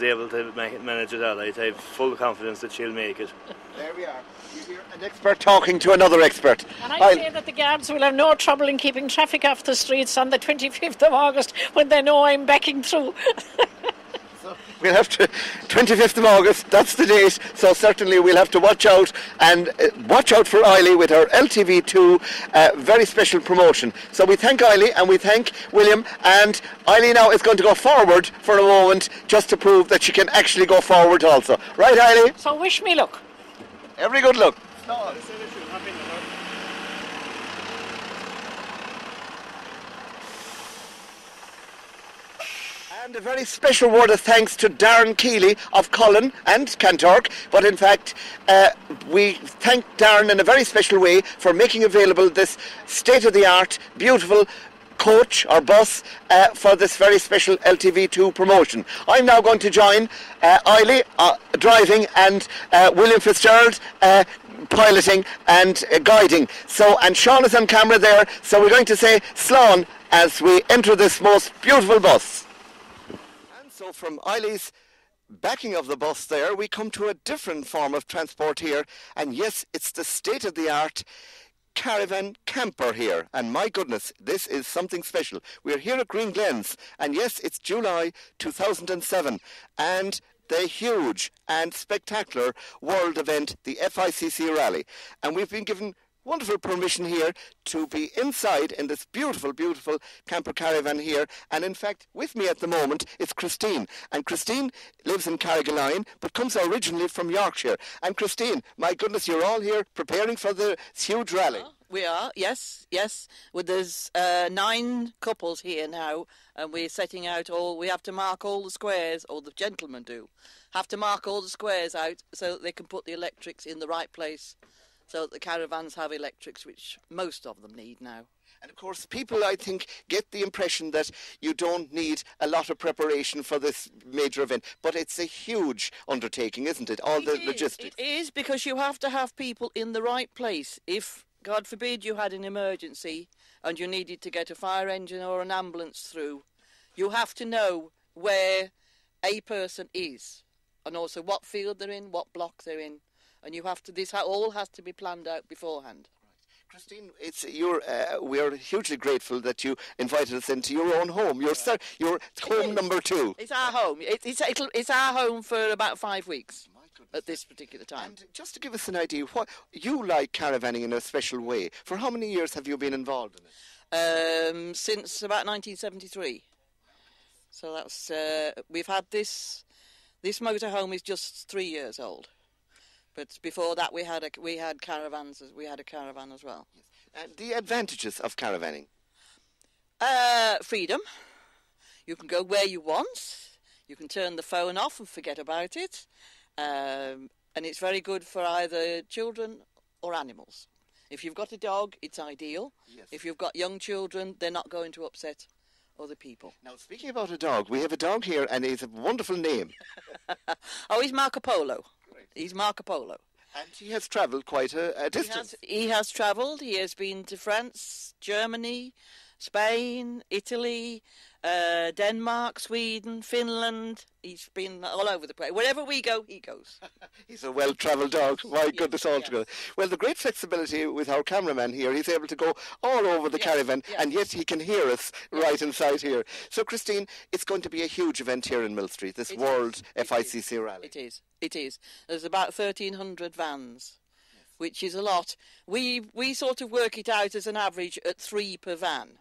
able to manage it all. I have full confidence that she'll make it. There we are. You hear an expert talking to another expert. And I say that the guards will have no trouble in keeping traffic off the streets on the 25th of August when they know I'm backing through. We'll have to, 25th of August, that's the date, so certainly we'll have to watch out, and watch out for Eilidh with her LTV2 very special promotion. So we thank Eilidh and we thank William, and Eilidh now is going to go forward for a moment just to prove that she can actually go forward also. Right, Eilidh? So wish me luck. Every good luck. And a very special word of thanks to Darren Keeley of Cullen and Kanturk. But in fact, we thank Darren in a very special way for making available this state-of-the-art, beautiful coach or bus for this very special LTV2 promotion. I'm now going to join Eilidh driving and William Fitzgerald piloting and guiding. So, and Sean is on camera there, so we're going to say Slán as we enter this most beautiful bus. So from Eilidh's backing of the bus there, we come to a different form of transport here. And yes, it's the state-of-the-art caravan camper here. And my goodness, this is something special. We're here at Green Glens. And yes, it's July 2007. And the huge and spectacular world event, the FICC Rally. And we've been given wonderful permission here to be inside in this beautiful, beautiful camper caravan here. And in fact, with me at the moment is Christine. And Christine lives in Carrigaline, but comes originally from Yorkshire. And Christine, my goodness, you're all here preparing for the huge rally. We are, yes. Well, there's 9 couples here now, and we're setting out we have to mark all the squares, or the gentlemen do, have to mark all the squares out so that they can put the electrics in the right place, so that the caravans have electrics, which most of them need now. And of course, people, I think, get the impression that you don't need a lot of preparation for this major event. But it's a huge undertaking, isn't it? All the logistics. It is, because you have to have people in the right place. If, God forbid, you had an emergency and you needed to get a fire engine or an ambulance through, you have to know where a person is, and also what field they're in, what block they're in. And you have to. This all has to be planned out beforehand. Right. Christine, we are hugely grateful that you invited us into your own home. Your home number 2. It's our home. It's our home for about 5 weeks at this particular time. And just to give us an idea, what you like caravanning in a special way. For how many years have you been involved in it? Since about 1973. So that's we've had this. This motorhome is just 3 years old. But before that, we had caravans. We had a caravan as well. Yes. And the advantages of caravanning? Freedom. You can go where you want. You can turn the phone off and forget about it. And it's very good for either children or animals. If you've got a dog, it's ideal. Yes. If you've got young children, they're not going to upset other people. Now, speaking about a dog, we have a dog here, and he's a wonderful name. Oh, he's Marco Polo. He's Marco Polo. And he has travelled quite a distance. He has travelled. He has been to France, Germany, Spain, Italy, Denmark, Sweden, Finland. He's been all over the place. Wherever we go, he goes. He's a well-travelled dog. My goodness, altogether. Well, the great flexibility with our cameraman here, he's able to go all over the caravan, and yet he can hear us right inside here. So, Christine, it's going to be a huge event here in Millstreet, this World FICC Rally. It is. There's about 1,300 vans, which is a lot. We sort of work it out as an average at 3 per van.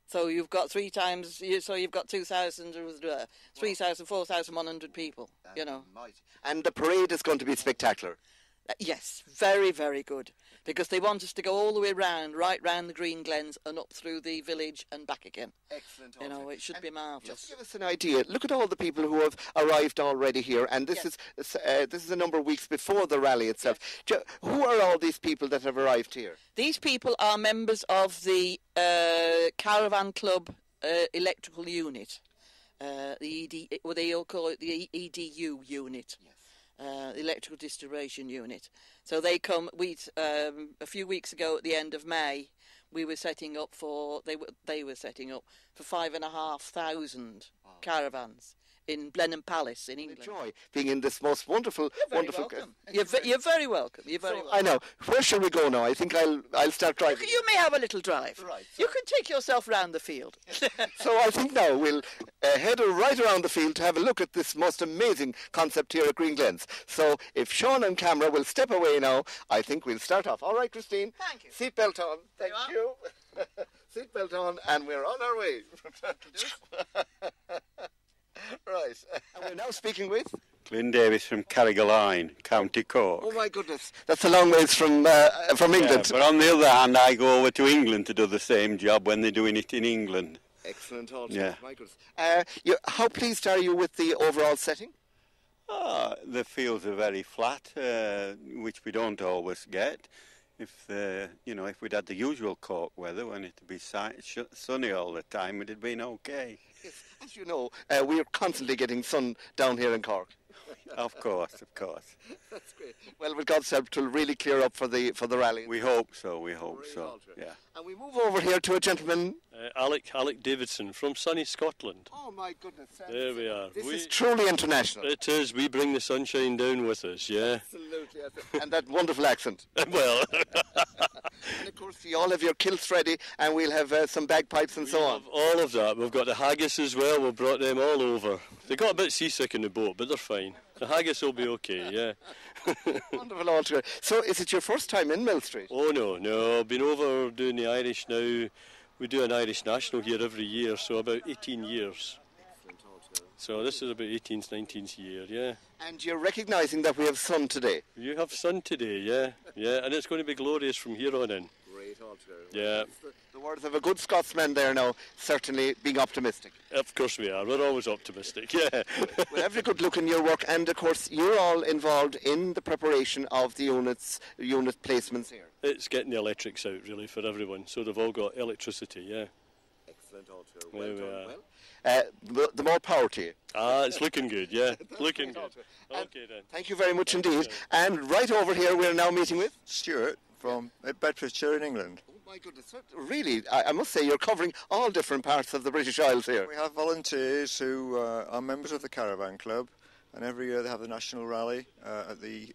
So you've got 3 times, so you've got 2,000, 3,000, 4,100 people, you know. And the parade is going to be spectacular. Yes, very, very good. Because they want us to go all the way round, right round the Green Glens and up through the village and back again. Excellent. You know, it should be marvellous. Just give us an idea. Look at all the people who have arrived already here, and this is a number of weeks before the rally itself. Yes. Who are all these people that have arrived here? These people are members of the Caravan Club electrical unit, they all call it the EDU unit. Yes. Electrical distribution unit. So they come. A few weeks ago, at the end of May, we were setting up for. They were setting up for 5,500 caravans in Blenheim Palace in England. Joy being in this most wonderful, wonderful. You're very welcome. You're very welcome. I know. Where shall we go now? I think I'll start driving. You may have a little drive. Right. You can take yourself round the field. So I think now we'll head right around the field to have a look at this most amazing concept here at Green Glens. So if Sean and camera will step away now, I think we'll start off. All right, Christine? Thank you. Seatbelt on. Thank you. Seatbelt on, and we're on our way. Right. And we're now speaking with? Glyn Davis from Caravanning, County Cork. Oh my goodness, that's a long ways from England. Yeah, but on the other hand, I go over to England to do the same job when they're doing it in England. Excellent also. Yeah. My goodness. How pleased are you with the overall setting? The fields are very flat, which we don't always get. If we'd had the usual Cork weather when it'd be sunny all the time, it'd been okay. Yes. As you know, we're constantly getting sun down here in Cork. Of course. That's great. Well, with God's help, it will really clear up for the rally. We hope so. Yeah. And we move over here to a gentleman. Alec Davidson from sunny Scotland. Oh my goodness! There we are. This is truly international. It is. We bring the sunshine down with us. Yeah. Absolutely. And that wonderful accent. Well. And of course, you all have your kilts ready, and we'll have some bagpipes and so on. All of that. We've got the haggis as well. We've brought them all over. They got a bit seasick in the boat, but they're fine. The haggis will be okay. Yeah. Wonderful altogether. So, is it your first time in Millstreet? Oh no. I've been over doing the Irish now. We do an Irish National here every year, so about 18 years. So this is about 18th, 19th year, yeah. And you're recognising that we have sun today? You have sun today, yeah, and it's going to be glorious from here on in. Great altogether. Yeah. The words of a good Scotsman there now, certainly being optimistic. Of course we are. We're always optimistic, yeah. Well, every good look in your work, and of course you're all involved in the preparation of the unit placements here. It's getting the electrics out really for everyone, so they've all got electricity, yeah. Excellent altogether. Well done. Well, the more power to you. It's looking good, yeah. Looking good. Okay then. Thank you very much indeed. And right over here we're now meeting with Stuart from Bedfordshire in England. Oh my goodness, really, I must say you're covering all different parts of the British Isles here. We have volunteers who are members of the Caravan Club, and every year they have the national rally at the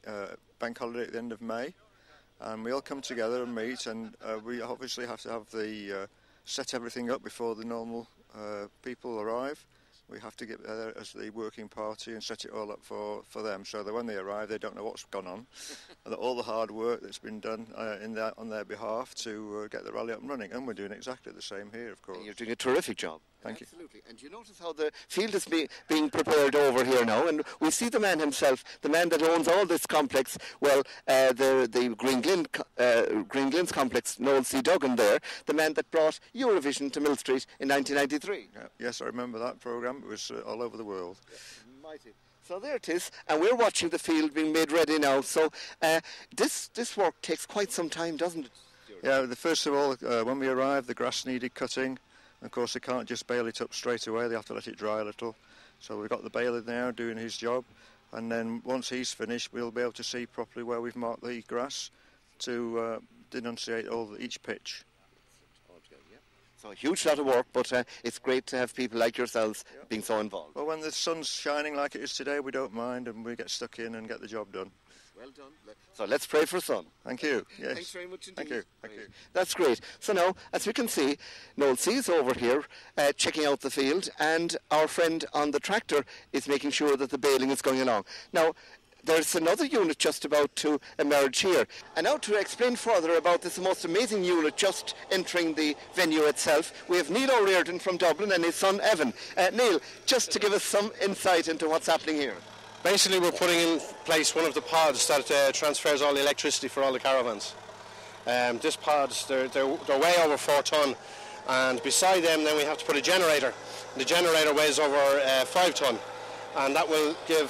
bank holiday at the end of May, and we all come together and meet, and we obviously have to have the set everything up before the normal people arrive. We have to get there as the working party and set it all up for them, so that when they arrive they don't know what's gone on, and that all the hard work that's been done on their behalf to get the rally up and running. And we're doing exactly the same here, of course. And you're doing a terrific job. Thank you. Absolutely. And you notice how the field is being prepared over here now, and we see the man himself, the man that owns all this complex. Well, the Green Glens complex, Noel C. Duggan there, the man that brought Eurovision to Millstreet in 1993. Yes, I remember that programme. It was all over the world. Yeah, mighty. So there it is, and we're watching the field being made ready now. So this work takes quite some time, doesn't it? Yeah, first of all, when we arrived, the grass needed cutting. Of course, they can't just bale it up straight away. They have to let it dry a little. So we've got the baler now doing his job, and then once he's finished, we'll be able to see properly where we've marked the grass to denunciate each pitch. So a huge lot of work, but it's great to have people like yourselves being so involved. Well, when the sun's shining like it is today, we don't mind, and we get stuck in and get the job done. Well done. So let's pray for sun. Thank you. Yes. Thanks very much indeed. Thank you. Thank you. That's great. So now, as we can see, Noel C is over here checking out the field, and our friend on the tractor is making sure that the baling is going along. Now, there's another unit just about to emerge here. And now to explain further about this most amazing unit just entering the venue itself, we have Neil O'Riordan from Dublin and his son Evan. Neil, just to give us some insight into what's happening here. Basically, we're putting in place one of the pods that transfers all the electricity for all the caravans. This pods, they're way over 4 ton, and beside them then we have to put a generator. The generator weighs over 5 ton. And that will give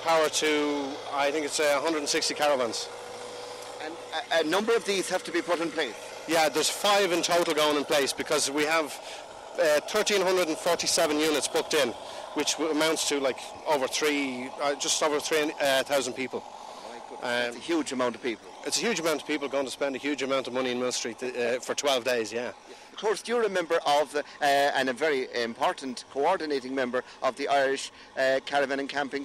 power to, I think it's 160 caravans. And a number of these have to be put in place? Yeah, there's 5 in total going in place, because we have 1,347 units booked in, which amounts to like just over 3,000 people. It's a huge amount of people. It's a huge amount of people going to spend a huge amount of money in Millstreet for 12 days, yeah. Of course, you're a member of, and a very important coordinating member of the Irish Caravan and Camping